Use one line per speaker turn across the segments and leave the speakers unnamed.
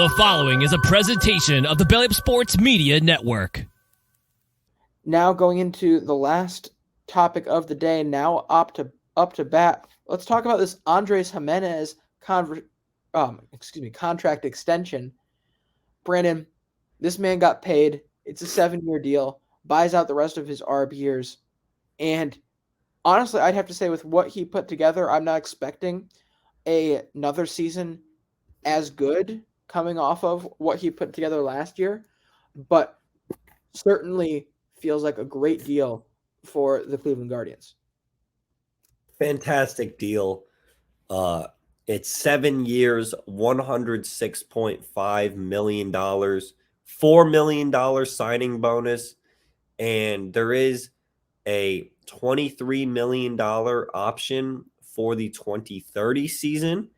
The following is a presentation of the Belly Up Sports Media Network.
Now going into the last topic of the day, now up to bat. Let's talk about this Andres Gimenez contract extension. Brandon, this man got paid. It's a 7-year deal, buys out the rest of his ARB years. And honestly, I'd have to say with what he put together, I'm not expecting another season as good coming off of what he put together last year, but certainly feels like a great deal for the Cleveland Guardians.
Fantastic deal. It's 7 years, $106.5 million, $4 million signing bonus, and there is a $23 million option for the 2030 season.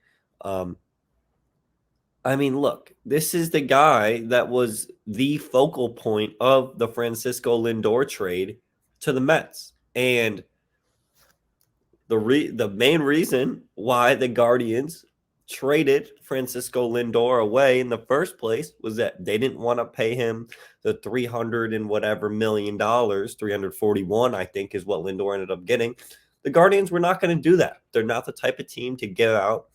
Look, this is the guy that was the focal point of the Francisco Lindor trade to the Mets. And the main reason why the Guardians traded Francisco Lindor away in the first place was that they didn't want to pay him the $300 and whatever million dollars, 341, I think, is what Lindor ended up getting. The Guardians were not going to do that. They're not the type of team to give out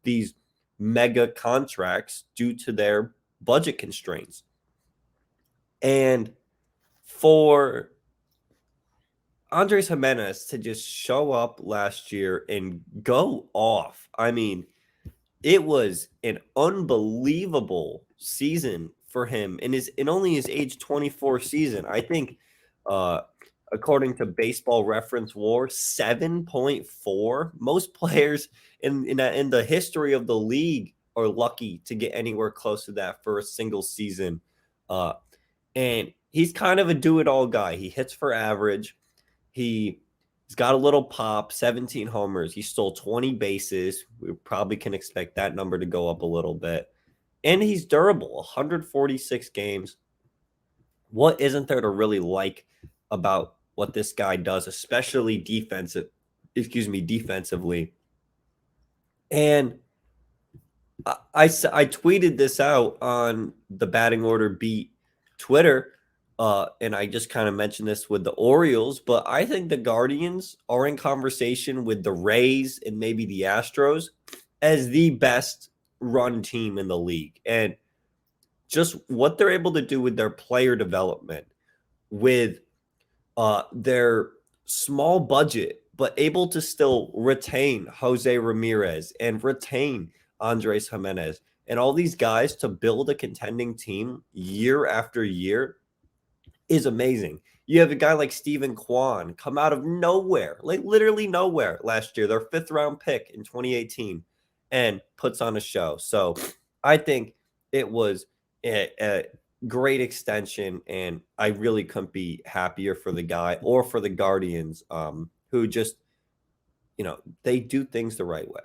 these mega contracts due to their budget constraints. And for Andres Gimenez to just show up last year and go off, it was an unbelievable season for him in only his age 24 season. I think, according to Baseball Reference War, 7.4. Most players in the history of the league are lucky to get anywhere close to that for a single season. And he's kind of a do-it-all guy. He hits for average. He's got a little pop, 17 homers. He stole 20 bases. We probably can expect that number to go up a little bit. And he's durable, 146 games. What isn't there to really like about what this guy does, especially defensively? And I tweeted this out on the Batting Order Beat Twitter, and I just kind of mentioned this with the Orioles, but I think the Guardians are in conversation with the Rays and maybe the Astros as the best run team in the league. And just what they're able to do with their player development, with their small budget, but able to still retain Jose Ramirez and retain Andres Gimenez and all these guys to build a contending team year after year is amazing. You have a guy like Steven Kwan come out of nowhere, like literally nowhere last year, their 5th round pick in 2018, and puts on a show. So I think it was a great extension, and I really couldn't be happier for the guy or for the Guardians, who just, they do things the right way.